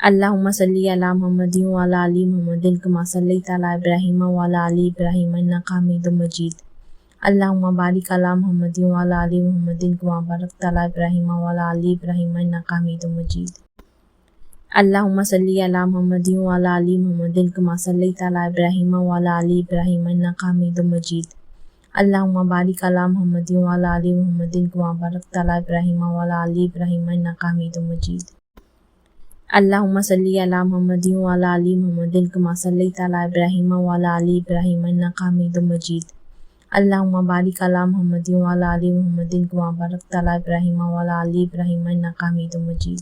اللهم صل على محمد وعلى آل محمد كما صليت على إبراهيم وعلى آل إبراهيم إنك حميد مجيد. اللهم بارك على محمد وعلى آل محمد كما باركت على إبراهيم وعلى آل إبراهيم إنك حميد مجيد. اللهم صل على محمد وعلى آل محمد كما صليت على إبراهيم وعلى آل إبراهيم إنك حميد مجيد. اللهم بارك على محمد وعلى آل محمد كما باركت على إبراهيم وعلى آل إبراهيم إنك حميد مجيد. اللهم صل على محمد وعلى آل محمد كما صليت على إبراهيم وعلى آل إبراهيم إنك حميد مجيد. اللهم بارك على محمد وعلى آل محمد كما باركت على إبراهيم وعلى آل إبراهيم إنك حميد مجيد.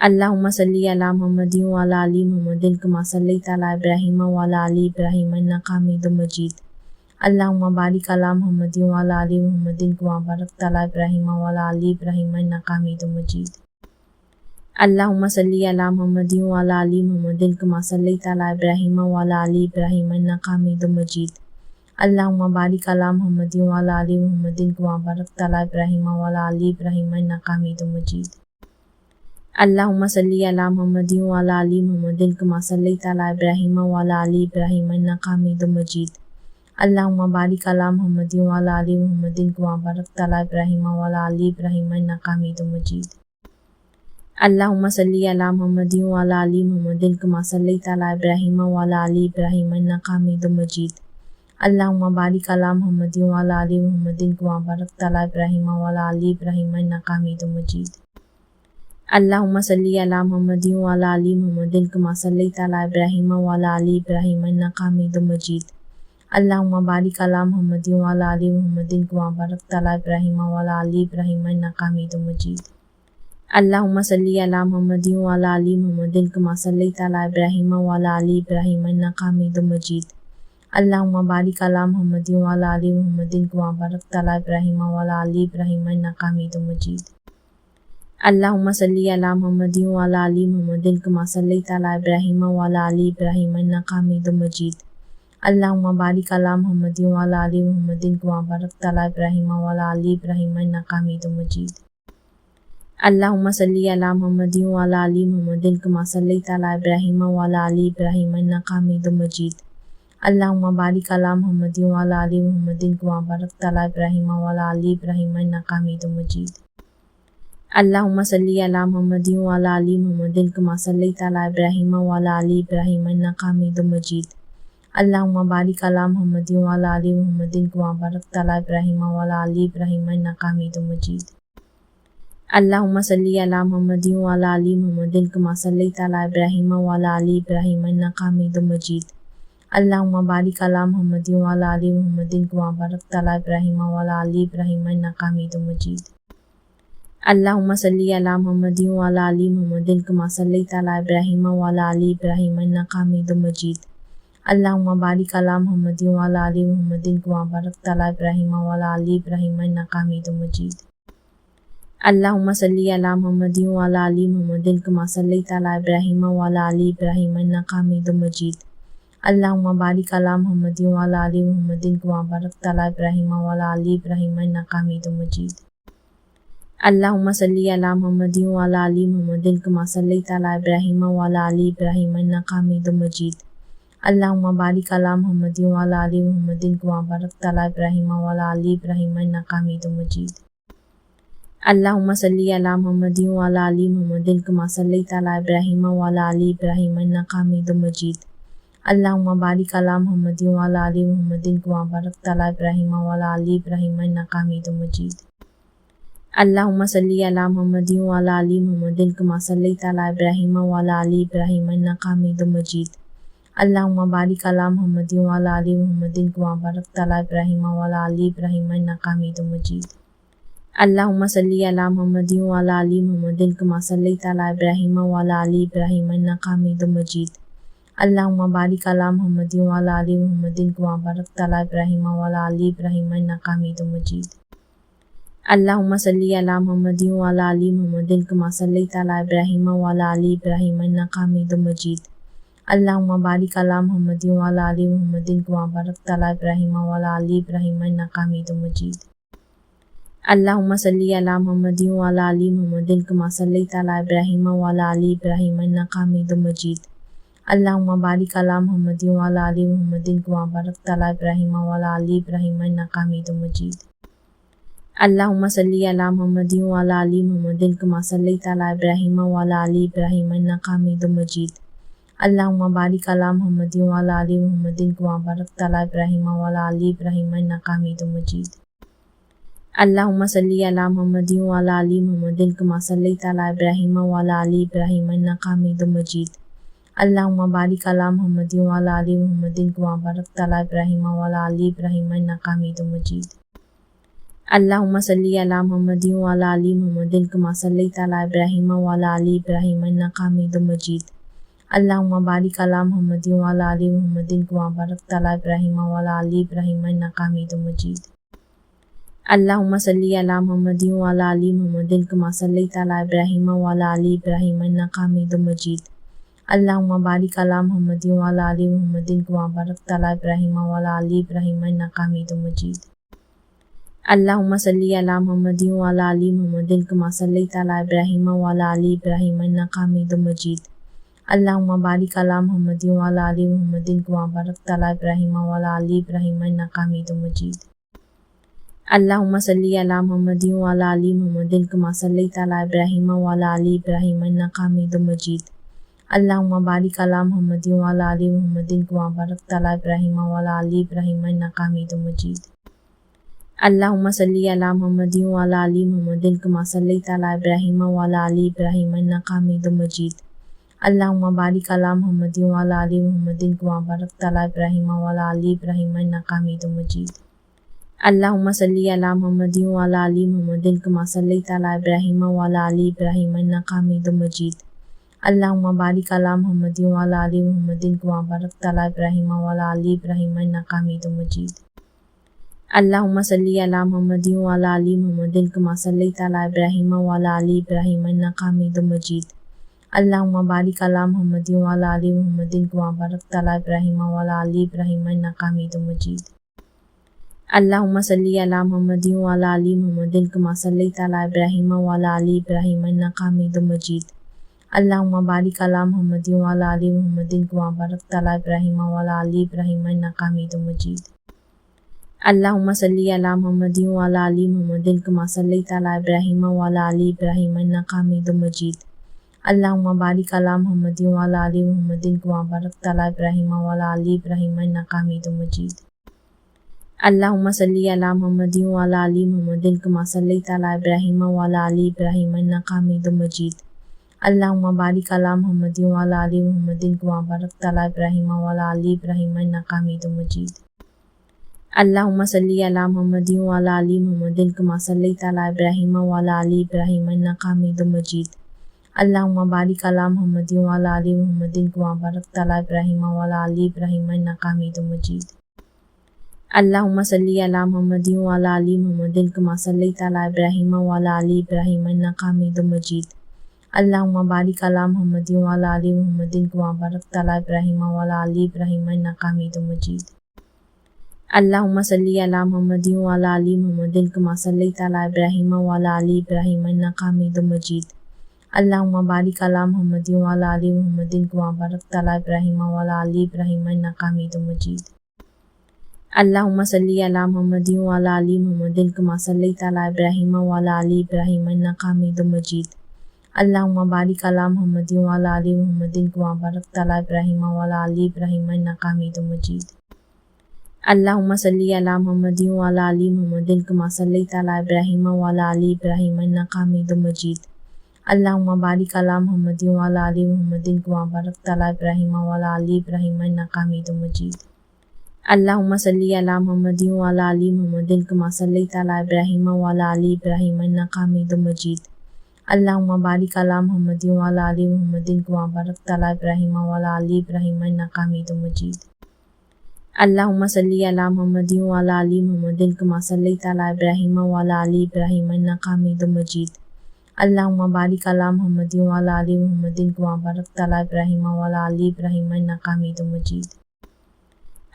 اللهم صل على محمد وعلى آل محمد كما صليت على إبراهيم وعلى آل إبراهيم إنك حميد مجيد. اللهم بارك على محمد وعلى آل محمد كما باركت على إبراهيم وعلى آل إبراهيم إنك حميد مجيد. اللهم صل على محمد وعلى آل محمد كما صليت على إبراهيم وعلى آل إبراهيم إنك حميد مجيد. اللهم بارك على محمد وعلى آل محمد كما باركت على إبراهيم وعلى آل إبراهيم إنك حميد مجيد. اللهم صل على محمد وعلى آل محمد كما صليت على إبراهيم وعلى آل إبراهيم إنك حميد مجيد. اللهم بارك على محمد وعلى آل محمد كما باركت على إبراهيم وعلى آل إبراهيم إنك حميد مجيد. اللهم صل على محمد وعلى آل محمد كما صليت على إبراهيم وعلى آل إبراهيم إنك حميد مجيد. اللهم بارك على محمد وعلى آل محمد كما باركت على إبراهيم وعلى آل إبراهيم إنك حميد مجيد. اللهم صل على محمد وعلى آل محمد كما صليت على إبراهيم وعلى آل إبراهيم إنك حميد مجيد. اللهم بارك على محمد وعلى آل محمد كما باركت على إبراهيم وعلى آل إبراهيم إنك حميد مجيد. اللهم صل على محمد وعلى آل محمد كما صليت على إبراهيم وعلى آل إبراهيم إنك حميد مجيد. اللهم بارك على محمد وعلى آل محمد كما باركت على إبراهيم وعلى آل إبراهيم إنك حميد مجيد. اللهم صل على محمد وعلى آل محمد كما صليت على إبراهيم وعلى آل إبراهيم إنك حميد مجيد. اللهم بارك على محمد وعلى آل محمد كما باركت على إبراهيم وعلى آل إبراهيم إنك حميد مجيد. اللهم صل على محمد وعلى آل محمد كما صليت على إبراهيم وعلى آل إبراهيم إنك حميد مجيد. اللهم بارك على محمد وعلى آل محمد كما باركت على إبراهيم وعلى آل إبراهيم إنك حميد مجيد. اللهم صل على محمد وعلى آل محمد كما صليت على إبراهيم وعلى آل إبراهيم إنك حميد مجيد. اللهم بارك على محمد وعلى آل محمد كما باركت على إبراهيم وعلى آل إبراهيم إنك حميد مجيد. اللهم صل على محمد وعلى آل محمد كما صليت على إبراهيم وعلى آل إبراهيم إنك حميد مجيد. اللهم بارك على محمد وعلى آل محمد كما باركت على إبراهيم وعلى آل إبراهيم إنك حميد مجيد. اللهم صل على محمد وعلى آل محمد كما صليت على إبراهيم وعلى آل إبراهيم إنك حميد مجيد. اللهم بارك على محمد وعلى آل محمد كما باركت على إبراهيم وعلى آل إبراهيم إنك حميد مجيد. اللهم صل على محمد وعلى آل محمد كما صليت على إبراهيم وعلى آل إبراهيم إنك حميد مجيد. اللهم بارك على محمد وعلى آل محمد كما باركت على إبراهيم وعلى آل إبراهيم إنك حميد مجيد. اللهم صل على محمد وعلى آل محمد كما صليت على إبراهيم وعلى آل إبراهيم إنك حميد مجيد. اللهم بارك على محمد وعلى آل محمد كما باركت على إبراهيم وعلى آل إبراهيم إنك حميد مجيد. اللهم صل على محمد وعلى آل محمد كما صليت على إبراهيم وعلى آل إبراهيم إنك حميد مجيد. اللهم بارك على محمد وعلى آل محمد كما باركت على إبراهيم وعلى آل إبراهيم إنك حميد مجيد. اللهم صل على محمد وعلى آل محمد كما صليت على إبراهيم وعلى آل إبراهيم إنك حميد مجيد. اللهم بارك على محمد وعلى آل محمد كما باركت على إبراهيم وعلى آل إبراهيم إنك حميد مجيد. اللهم صل على محمد وعلى آل محمد كما صليت على إبراهيم وعلى آل إبراهيم إنك حميد مجيد. اللهم بارك على محمد وعلى آل محمد كما باركت على إبراهيم وعلى آل إبراهيم إنك حميد مجيد. اللهم صل على محمد وعلى آل محمد كما صليت على إبراهيم وعلى آل إبراهيم إنك حميد مجيد. اللهم بارك على محمد وعلى آل محمد كما باركت على إبراهيم وعلى آل إبراهيم إنك حميد مجيد. اللهم صل على محمد وعلى آل محمد كما صليت على إبراهيم وعلى آل إبراهيم إنك حميد مجيد. اللهم بارك على محمد وعلى آل محمد كما باركت على إبراهيم وعلى آل إبراهيم إنك حميد مجيد. اللهم صل على محمد وعلى آل محمد كما صليت على إبراهيم وعلى آل إبراهيم إنك حميد مجيد. اللهم بارك على محمد وعلى آل محمد كما باركت على إبراهيم وعلى آل إبراهيم إنك حميد مجيد. اللهم صل على محمد وعلى آل محمد كما صليت على إبراهيم وعلى آل إبراهيم إنك حميد مجيد. اللهم بارك على محمد وعلى آل محمد كما باركت على إبراهيم وعلى آل إبراهيم إنك حميد مجيد. اللهم صل على محمد وعلى آل محمد كما صليت على إبراهيم وعلى آل إبراهيم إنك حميد مجيد. اللهم بارك على محمد وعلى آل محمد كما باركت على إبراهيم وعلى آل إبراهيم إنك حميد مجيد. اللهم صل على محمد وعلى آل محمد كما صليت على إبراهيم وعلى آل إبراهيم إنك حميد مجيد. اللهم بارك على محمد وعلى آل محمد كما باركت على إبراهيم وعلى آل إبراهيم إنك حميد مجيد. اللهم صل على محمد وعلى آل محمد كما صليت على إبراهيم وعلى آل إبراهيم إنك حميد مجيد. اللهم بارك على محمد وعلى آل محمد كما باركت على إبراهيم وعلى آل إبراهيم إنك حميد مجيد. اللهم صل على محمد وعلى آل محمد كما صليت على إبراهيم وعلى آل إبراهيم إنك حميد مجيد. اللهم بارك على محمد وعلى آل محمد كما باركت على إبراهيم وعلى آل إبراهيم إنك حميد مجيد. اللهم صل على محمد وعلى آل محمد كما صليت على إبراهيم وعلى آل إبراهيم إنك حميد مجيد. اللهم بارك على محمد وعلى آل محمد كما باركت على إبراهيم وعلى آل إبراهيم إنك حميد مجيد. اللهم صل على محمد وعلى آل محمد كما صليت على إبراهيم وعلى آل إبراهيم إنك حميد مجيد. اللهم بارك على محمد وعلى آل محمد كما باركت على إبراهيم وعلى آل إبراهيم إنك حميد مجيد. اللهم صل على محمد وعلى آل محمد كما صليت على إبراهيم وعلى آل إبراهيم إنك حميد مجيد. اللهم بارك على محمد وعلى آل محمد كما باركت على إبراهيم وعلى آل إبراهيم إنك حميد مجيد. اللهم صل على محمد وعلى آل محمد كما صليت على إبراهيم وعلى آل إبراهيم إنك حميد مجيد. اللهم بارك على محمد وعلى آل محمد كما باركت على إبراهيم وعلى آل إبراهيم إنك حميد مجيد. اللهم صل على محمد وعلى آل محمد كما صليت على إبراهيم وعلى آل إبراهيم إنك حميد مجيد. اللهم بارك على محمد وعلى آل محمد كما باركت على إبراهيم وعلى آل إبراهيم إنك حميد مجيد. اللهم صل على محمد وعلى آل محمد كما صليت على إبراهيم وعلى آل إبراهيم إنك حميد مجيد. اللهم بارك على محمد وعلى آل محمد كما باركت على إبراهيم وعلى آل إبراهيم إنك حميد مجيد. اللهم صل على محمد وعلى آل محمد كما صليت على إبراهيم وعلى آل إبراهيم إنك حميد مجيد. اللهم بارك على محمد وعلى آل محمد كما باركت على إبراهيم وعلى آل إبراهيم إنك حميد مجيد. اللهم صل على محمد وعلى آل محمد كما صليت على إبراهيم وعلى آل إبراهيم إنك حميد مجيد. اللهم بارك على محمد وعلى آل محمد كما باركت على إبراهيم وعلى آل إبراهيم إنك حميد مجيد. اللهم صل على محمد وعلى آل محمد كما صليت على إبراهيم وعلى آل إبراهيم إنك حميد مجيد. اللهم بارك على محمد وعلى آل محمد كما باركت على إبراهيم وعلى آل إبراهيم إنك حميد مجيد. اللهم صل على محمد وعلى آل محمد كما صليت على إبراهيم وعلى آل إبراهيم إنك حميد مجيد. اللهم بارك على محمد وعلى آل محمد كما باركت على إبراهيم وعلى آل إبراهيم إنك حميد مجيد. اللهم صل على محمد وعلى آل محمد كما صليت على إبراهيم وعلى آل إبراهيم إنك حميد مجيد. اللهم بارك على محمد وعلى آل محمد كما باركت على إبراهيم وعلى آل إبراهيم إنك حميد مجيد. اللهم صل على محمد وعلى آل محمد كما صليت على إبراهيم وعلى آل إبراهيم إنك حميد مجيد. اللهم بارك على محمد وعلى آل محمد كما باركت على إبراهيم وعلى آل إبراهيم إنك حميد مجيد. اللهم صل على محمد وعلى آل محمد كما صليت على إبراهيم وعلى آل إبراهيم إنك حميد مجيد. اللهم بارك على محمد وعلى آل محمد كما باركت على إبراهيم وعلى آل إبراهيم إنك حميد مجيد.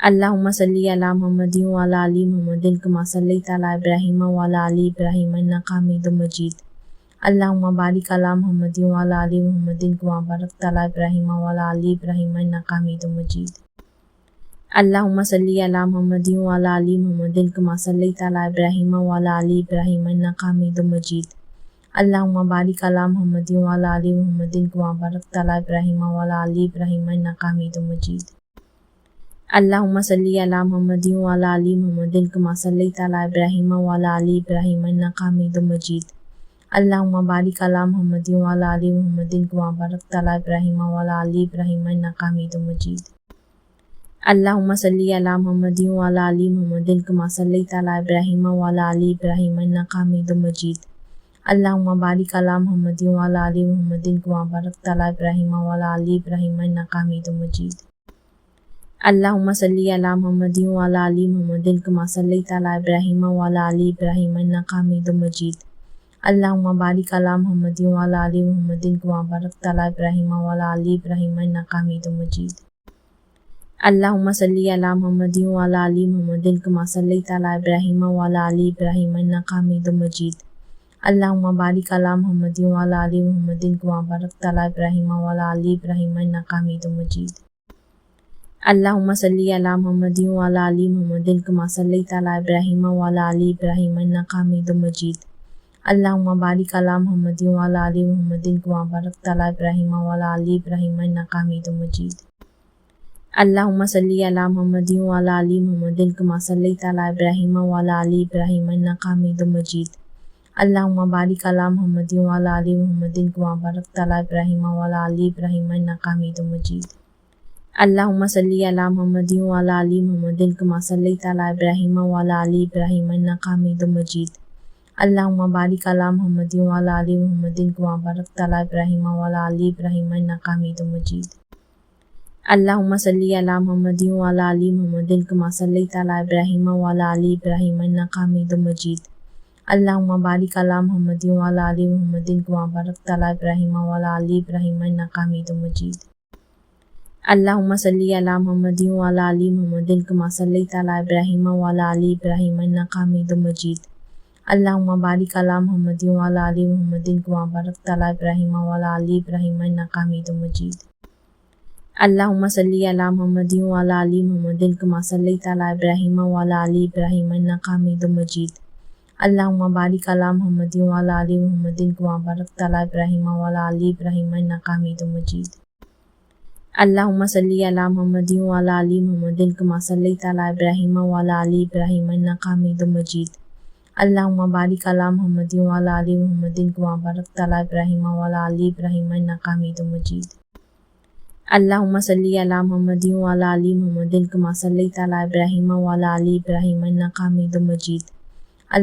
اللهم صل على محمد وعلى آل محمد كما صليت على إبراهيم وعلى آل إبراهيم إنك حميد مجيد. اللهم بارك على محمد وعلى آل محمد كما باركت على إبراهيم وعلى آل إبراهيم إنك حميد مجيد. اللهم صل على محمد وعلى آل محمد كما صليت على إبراهيم وعلى آل إبراهيم إنك حميد مجيد. اللهم بارك على محمد وعلى آل محمد كما باركت على إبراهيم وعلى آل إبراهيم إنك حميد مجيد. اللهم صل على محمد وعلى آل محمد كما صليت على إبراهيم وعلى آل إبراهيم إنك حميد مجيد. اللهم بارك على محمد وعلى آل محمد كما باركت على إبراهيم وعلى آل إبراهيم إنك حميد مجيد. اللهم صل على محمد وعلى آل محمد كما صليت على إبراهيم وعلى آل إبراهيم إنك حميد مجيد. اللهم بارك على محمد وعلى آل محمد كما باركت على إبراهيم وعلى آل إبراهيم إنك حميد مجيد. اللهم صل على محمد وعلى آل محمد كما صليت على إبراهيم وعلى آل إبراهيم إنك حميد مجيد. اللهم بارك على محمد وعلى آل محمد كما باركت على إبراهيم وعلى آل إبراهيم إنك حميد مجيد. اللهم صل على محمد وعلى آل محمد كما صليت على إبراهيم وعلى آل إبراهيم إنك حميد مجيد. اللهم بارك على محمد وعلى آل محمد كما باركت على إبراهيم وعلى آل إبراهيم إنك حميد مجيد. اللهم صل على محمد وعلى آل محمد كما صليت على إبراهيم وعلى آل إبراهيم إنك حميد مجيد. اللهم بارك على محمد وعلى آل محمد كما باركت على إبراهيم وعلى آل إبراهيم إنك حميد مجيد. اللهم صل على محمد وعلى آل محمد كما صليت على إبراهيم وعلى آل إبراهيم إنك حميد مجيد. اللهم بارك على محمد وعلى آل محمد كما باركت على إبراهيم وعلى آل إبراهيم إنك حميد مجيد. اللهم صل على محمد وعلى آل محمد كما صليت على إبراهيم وعلى آل إبراهيم إنك حميد مجيد. اللهم بارك على محمد وعلى آل محمد كما باركت على إبراهيم وعلى آل إبراهيم إنك حميد مجيد. اللهم صل على محمد وعلى آل محمد كما صليت على إبراهيم وعلى آل إبراهيم إنك حميد مجيد. اللهم بارك على محمد وعلى آل محمد كما باركت على إبراهيم وعلى آل إبراهيم إنك حميد مجيد. اللهم صل على محمد وعلى آل محمد كما صليت على إبراهيم وعلى آل إبراهيم إنك حميد مجيد. اللهم بارك على محمد وعلى آل محمد كما باركت على إبراهيم وعلى آل إبراهيم إنك حميد مجيد. اللهم صل على محمد وعلى آل محمد كما صليت على إبراهيم وعلى آل إبراهيم إنك حميد مجيد. اللهم بارك على محمد وعلى آل محمد كما باركت على إبراهيم وعلى آل إبراهيم إنك حميد مجيد. اللهم صل على محمد وعلى آل محمد كما صليت على إبراهيم وعلى آل إبراهيم إنك حميد مجيد. اللهم بارك على محمد وعلى آل محمد كما باركت على إبراهيم وعلى آل إبراهيم إنك حميد مجيد. اللهم صل على محمد وعلى آل محمد كما صليت على إبراهيم وعلى آل إبراهيم إنك حميد مجيد.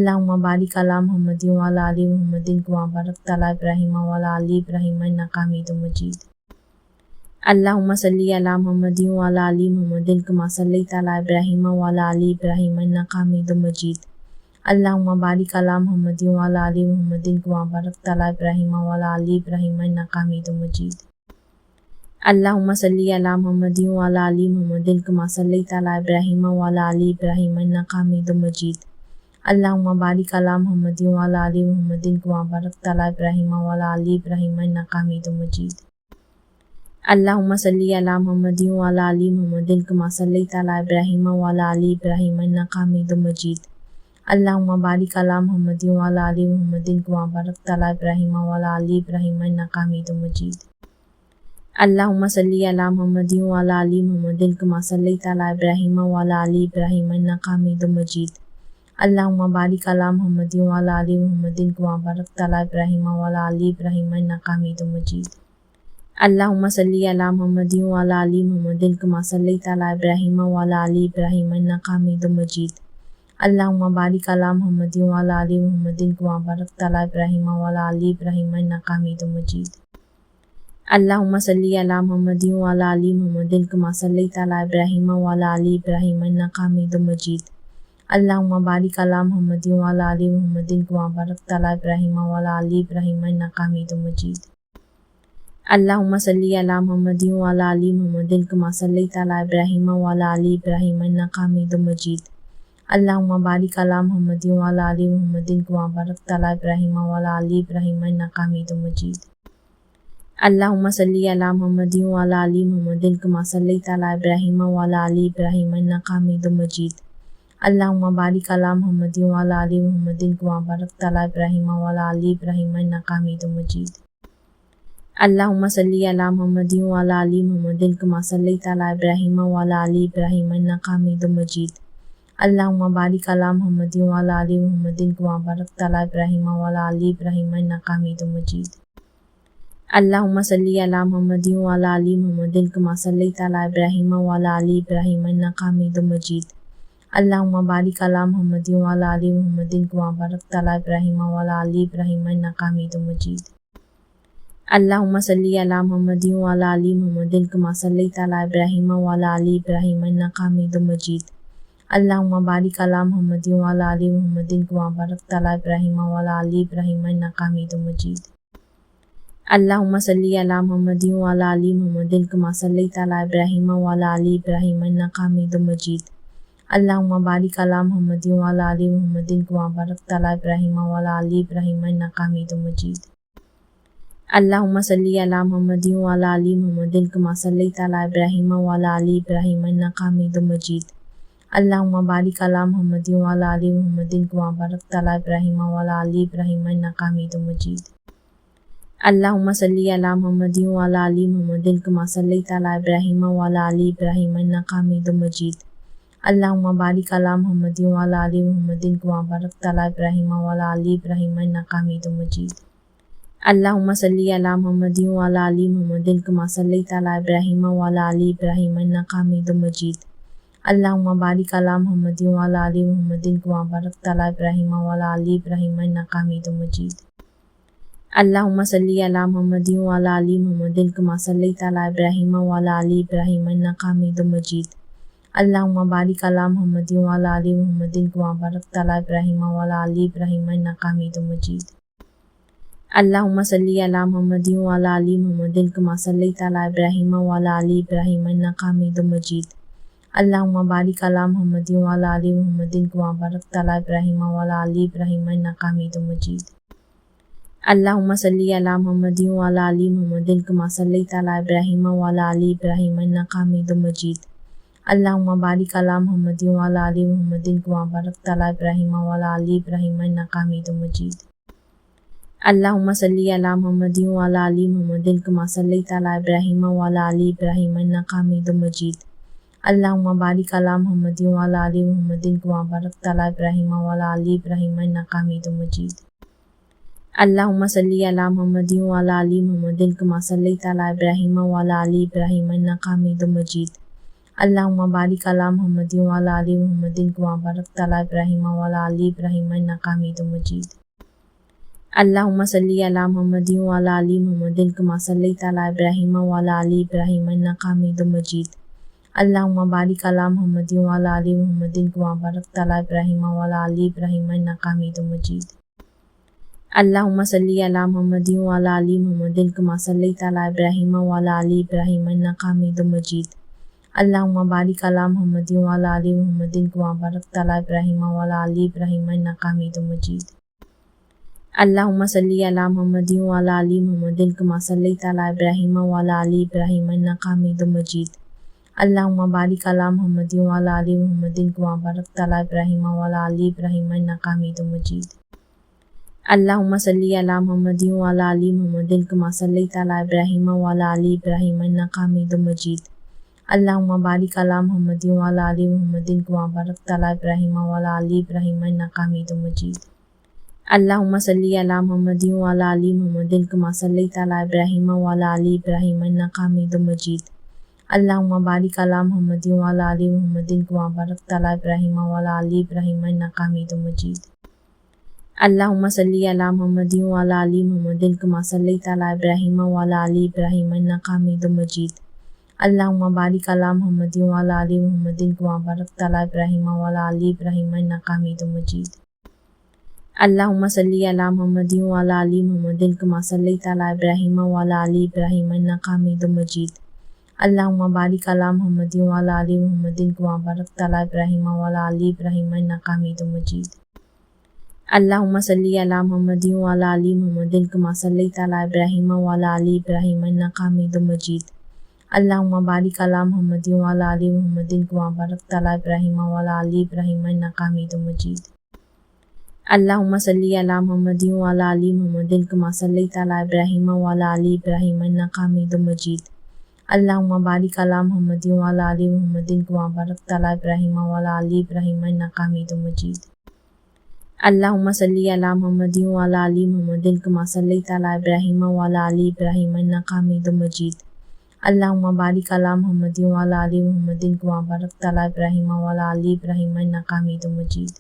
اللهم بارك على محمد وعلى آل محمد كما باركت على إبراهيم وعلى آل إبراهيم إنك حميد مجيد. اللهم صل على محمد وعلى آل محمد كما صليت على إبراهيم وعلى آل إبراهيم إنك حميد مجيد. اللهم بارك على محمد وعلى آل محمد كما باركت على إبراهيم وعلى آل إبراهيم إنك حميد مجيد. اللهم صل على محمد وعلى آل محمد كما صليت على إبراهيم وعلى آل إبراهيم إنك حميد مجيد. اللهم بارك على محمد وعلى آل محمد كما باركت على إبراهيم وعلى آل إبراهيم إنك حميد مجيد. اللهم صل على محمد وعلى آل محمد كما صليت على إبراهيم وعلى آل إبراهيم إنك حميد مجيد. اللهم بارك على محمد وعلى آل محمد كما باركت على إبراهيم وعلى آل إبراهيم إنك حميد مجيد. اللهم صل على محمد وعلى آل محمد كما صليت على إبراهيم وعلى آل إبراهيم إنك حميد مجيد. اللهم بارك على محمد وعلى آل محمد كما باركت على إبراهيم وعلى آل إبراهيم إنك حميد مجيد. اللهم صل على محمد وعلى آل محمد كما صليت على إبراهيم وعلى آل إبراهيم إنك حميد مجيد. اللهم بارك على محمد وعلى آل محمد كما باركت على إبراهيم وعلى آل إبراهيم إنك حميد مجيد. اللهم صل على محمد وعلى آل محمد كما صليت على إبراهيم وعلى آل إبراهيم إنك حميد مجيد. اللهم بارك على محمد وعلى آل محمد كما باركت على إبراهيم وعلى آل إبراهيم إنك حميد مجيد. اللهم صل على محمد وعلى آل محمد كما صليت على إبراهيم وعلى آل إبراهيم إنك حميد مجيد. اللهم بارك على محمد وعلى آل محمد كما باركت على إبراهيم وعلى آل إبراهيم إنك حميد مجيد. اللهم صل على محمد وعلى آل محمد كما صليت على إبراهيم وعلى آل إبراهيم إنك حميد مجيد. اللهم بارك على محمد وعلى آل محمد كما باركت على إبراهيم وعلى آل إبراهيم إنك حميد مجيد. اللهم صل على محمد وعلى آل محمد كما صليت على إبراهيم وعلى آل إبراهيم إنك حميد مجيد. اللهم بارك على محمد وعلى آل محمد كما باركت على إبراهيم وعلى آل إبراهيم إنك حميد مجيد. اللهم صل على محمد وعلى آل محمد كما صليت على إبراهيم وعلى آل إبراهيم إنك حميد مجيد. اللهم بارك على محمد وعلى آل محمد كما باركت على إبراهيم وعلى آل إبراهيم إنك حميد مجيد. اللهم صل على محمد وعلى آل محمد كما صليت على إبراهيم وعلى آل إبراهيم إنك حميد مجيد. اللهم بارك على محمد وعلى آل محمد كما باركت على إبراهيم وعلى آل إبراهيم إنك حميد مجيد. اللهم صل على محمد وعلى آل محمد كما صليت على إبراهيم وعلى آل إبراهيم إنك حميد مجيد. اللهم بارك على محمد وعلى آل محمد كما باركت على إبراهيم وعلى آل إبراهيم إنك حميد مجيد. اللهم صل على محمد وعلى آل محمد كما صليت على إبراهيم وعلى آل إبراهيم إنك حميد مجيد. اللهم بارك على محمد وعلى آل محمد كما باركت على إبراهيم وعلى آل إبراهيم إنك حميد مجيد. اللهم صل على محمد وعلى آل محمد كما صليت على إبراهيم وعلى آل إبراهيم إنك حميد مجيد. اللهم بارك على محمد وعلى آل محمد كما باركت على إبراهيم وعلى آل إبراهيم إنك حميد مجيد. اللهم صل على محمد وعلى آل محمد كما صليت على إبراهيم وعلى آل إبراهيم إنك حميد مجيد. اللهم بارك على محمد وعلى آل محمد كما باركت على إبراهيم وعلى آل إبراهيم إنك حميد مجيد. اللهم صل على محمد وعلى آل محمد كما صليت على إبراهيم وعلى آل إبراهيم إنك حميد مجيد. اللهم بارك على محمد وعلى آل محمد كما باركت على إبراهيم وعلى آل إبراهيم إنك حميد مجيد. اللهم صل على محمد وعلى آل محمد كما صليت على إبراهيم وعلى آل إبراهيم إنك حميد مجيد. اللهم بارك على محمد وعلى آل محمد كما باركت على إبراهيم وعلى آل إبراهيم إنك حميد مجيد. اللهم صل على محمد وعلى آل محمد كما صليت على إبراهيم وعلى آل إبراهيم إنك حميد مجيد. اللهم بارك على محمد وعلى آل محمد كما باركت على إبراهيم وعلى آل إبراهيم إنك حميد مجيد. اللهم صل على محمد وعلى آل محمد كما صليت على إبراهيم وعلى آل إبراهيم إنك حميد مجيد. اللهم بارك على محمد وعلى آل محمد كما باركت على إبراهيم وعلى آل إبراهيم إنك حميد مجيد. اللهم صل على محمد وعلى آل محمد كما صليت على إبراهيم وعلى آل إبراهيم إنك حميد مجيد. اللهم بارك على محمد وعلى آل محمد كما باركت على إبراهيم وعلى آل إبراهيم إنك حميد مجيد. اللهم صل على محمد وعلى آل محمد كما صليت على إبراهيم وعلى آل إبراهيم إنك حميد مجيد. اللهم بارك على محمد وعلى آل محمد كما باركت على إبراهيم وعلى آل إبراهيم إنك حميد مجيد. اللهم صل على محمد وعلى آل محمد كما صليت على إبراهيم وعلى آل إبراهيم إنك حميد مجيد. اللهم بارك على محمد وعلى آل محمد كما باركت على إبراهيم وعلى آل إبراهيم إنك حميد مجيد. اللهم صل على محمد وعلى آل محمد كما صليت على إبراهيم وعلى آل إبراهيم إنك حميد مجيد. اللهم بارك على محمد وعلى آل محمد كما باركت على إبراهيم وعلى آل إبراهيم إنك حميد مجيد. اللهم صل على محمد وعلى آل محمد كما صليت على إبراهيم وعلى آل إبراهيم إنك حميد مجيد. اللهم بارك على محمد وعلى آل محمد كما باركت على إبراهيم وعلى آل إبراهيم إنك حميد مجيد. اللهم صل على محمد وعلى آل محمد كما صليت على إبراهيم وعلى آل إبراهيم إنك حميد مجيد. اللهم بارك على محمد وعلى آل محمد كما باركت على إبراهيم وعلى آل إبراهيم إنك حميد مجيد. اللهم صل على محمد وعلى آل محمد كما صليت على إبراهيم وعلى آل إبراهيم إنك حميد مجيد. اللهم بارك على محمد وعلى آل محمد كما باركت على إبراهيم وعلى آل إبراهيم إنك حميد مجيد. اللهم صل على محمد وعلى آل محمد كما صليت على إبراهيم وعلى آل إبراهيم إنك حميد مجيد. اللهم بارك على محمد وعلى آل محمد كما باركت على إبراهيم وعلى آل إبراهيم إنك حميد مجيد. اللهم صل على محمد وعلى آل محمد كما صليت على إبراهيم وعلى آل إبراهيم إنك حميد مجيد. اللهم بارك على محمد وعلى آل محمد كما باركت على إبراهيم وعلى آل إبراهيم إنك حميد مجيد. اللهم صل على محمد وعلى آل محمد كما صليت على إبراهيم وعلى آل إبراهيم إنك حميد مجيد. اللهم بارك على محمد وعلى آل محمد كما باركت على إبراهيم وعلى آل إبراهيم إنك حميد مجيد. اللهم صل على محمد وعلى آل محمد كما صليت على إبراهيم وعلى آل إبراهيم إنك حميد مجيد. اللهم بارك على محمد وعلى آل محمد كما باركت على إبراهيم وعلى آل إبراهيم إنك حميد مجيد.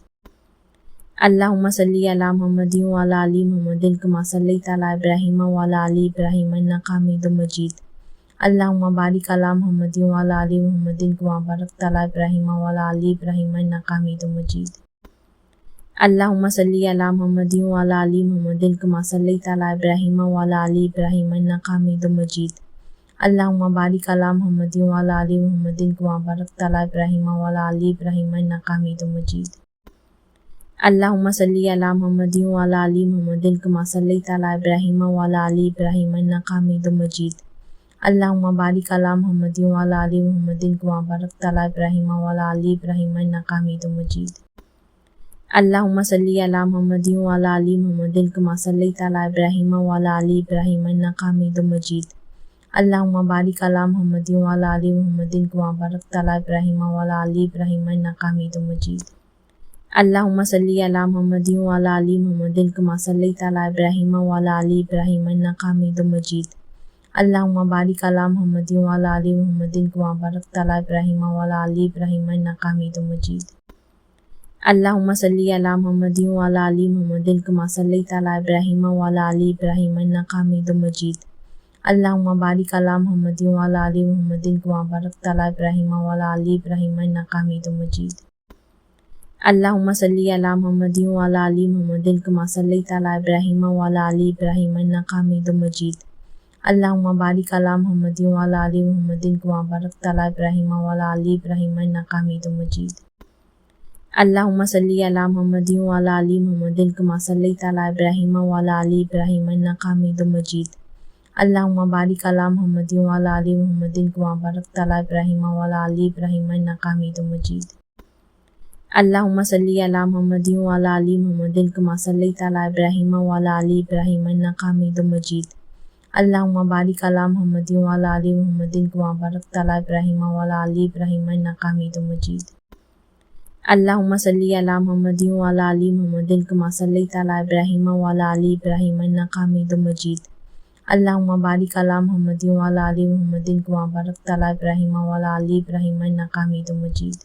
اللهم صل على محمد وعلى آل محمد كما صليت على إبراهيم وعلى آل إبراهيم إنك حميد مجيد. اللهم بارك على محمد وعلى آل محمد كما باركت على إبراهيم وعلى آل إبراهيم إنك حميد مجيد. اللهم صل على محمد وعلى آل محمد كما صليت على إبراهيم وعلى آل إبراهيم إنك حميد مجيد. اللهم بارك على محمد وعلى آل محمد كما باركت على إبراهيم وعلى آل إبراهيم إنك حميد مجيد. اللهم صل على محمد وعلى آل محمد كما صليت على إبراهيم وعلى آل إبراهيم إنك حميد مجيد. اللهم بارك على محمد وعلى آل محمد كما باركت على إبراهيم وعلى آل إبراهيم إنك حميد مجيد. اللهم صل على محمد وعلى آل محمد كما صليت على إبراهيم وعلى آل إبراهيم إنك حميد مجيد. اللهم بارك على محمد وعلى آل محمد كما باركت على إبراهيم وعلى آل إبراهيم إنك حميد مجيد. اللهم صل على محمد وعلى آل محمد كما صليت على إبراهيم وعلى آل إبراهيم إنك حميد مجيد. اللهم بارك على محمد وعلى آل محمد كما باركت على إبراهيم وعلى آل إبراهيم إنك حميد مجيد. اللهم صل على محمد وعلى آل محمد كما صليت على إبراهيم وعلى آل إبراهيم إنك حميد مجيد. اللهم بارك على محمد وعلى آل محمد كما باركت على إبراهيم وعلى آل إبراهيم إنك حميد مجيد. اللهم صل على محمد وعلى آل محمد كما صليت على إبراهيم وعلى آل إبراهيم إنك حميد مجيد. اللهم بارك على محمد وعلى آل محمد كما باركت على إبراهيم وعلى آل إبراهيم إنك حميد مجيد. اللهم صل على محمد وعلى آل محمد كما صليت على إبراهيم وعلى آل إبراهيم إنك حميد مجيد. اللهم بارك على محمد وعلى آل محمد كما باركت على إبراهيم وعلى آل إبراهيم إنك حميد مجيد. اللهم صل على محمد وعلى آل محمد كما صليت على إبراهيم وعلى آل إبراهيم إنك حميد مجيد. اللهم بارك على محمد وعلى آل محمد كما باركت على إبراهيم وعلى آل إبراهيم إنك حميد مجيد. اللهم صل على محمد وعلى آل محمد كما صليت على إبراهيم وعلى آل إبراهيم إنك حميد مجيد. اللهم بارك على محمد وعلى آل محمد كما باركت على إبراهيم وعلى آل إبراهيم إنك حميد مجيد.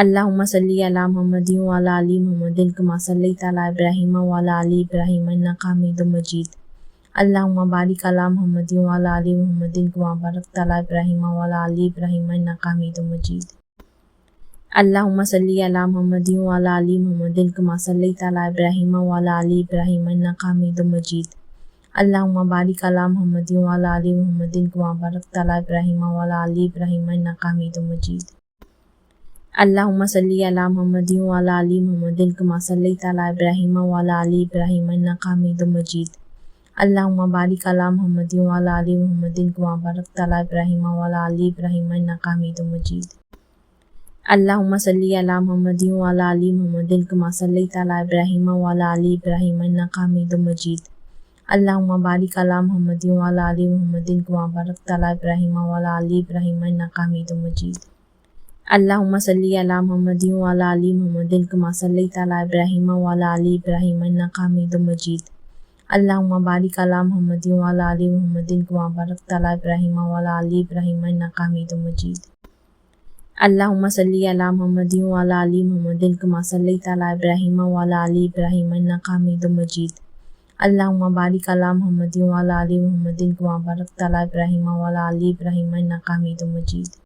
اللهم صل على محمد وعلى آل محمد كما صليت على إبراهيم وعلى آل إبراهيم إنك حميد مجيد. اللهم بارك على محمد وعلى آل محمد كما باركت على إبراهيم وعلى آل إبراهيم إنك حميد مجيد. اللهم صل على محمد وعلى آل محمد كما صليت على إبراهيم وعلى آل إبراهيم إنك حميد مجيد. اللهم بارك على محمد وعلى آل محمد كما باركت على إبراهيم وعلى آل إبراهيم إنك حميد مجيد. اللهم صل على محمد وعلى آل محمد كما صليت على إبراهيم وعلى آل إبراهيم إنك حميد مجيد. اللهم بارك على محمد وعلى آل محمد كما باركت على إبراهيم وعلى آل إبراهيم إنك حميد مجيد. اللهم صل على محمد وعلى آل محمد كما صليت على إبراهيم وعلى آل إبراهيم إنك حميد مجيد. اللهم بارك على محمد وعلى آل محمد كما باركت على إبراهيم وعلى آل إبراهيم إنك حميد مجيد. اللهم صل على محمد وعلى آل محمد كما صليت على إبراهيم وعلى آل إبراهيم إنك حميد مجيد. اللهم بارك على محمد وعلى آل محمد كما باركت على إبراهيم وعلى آل إبراهيم إنك حميد مجيد. اللهم صل على محمد وعلى آل محمد كما صليت على إبراهيم وعلى آل إبراهيم إنك حميد مجيد. اللهم بارك على محمد وعلى آل محمد كما باركت على إبراهيم وعلى آل إبراهيم إنك حميد مجيد.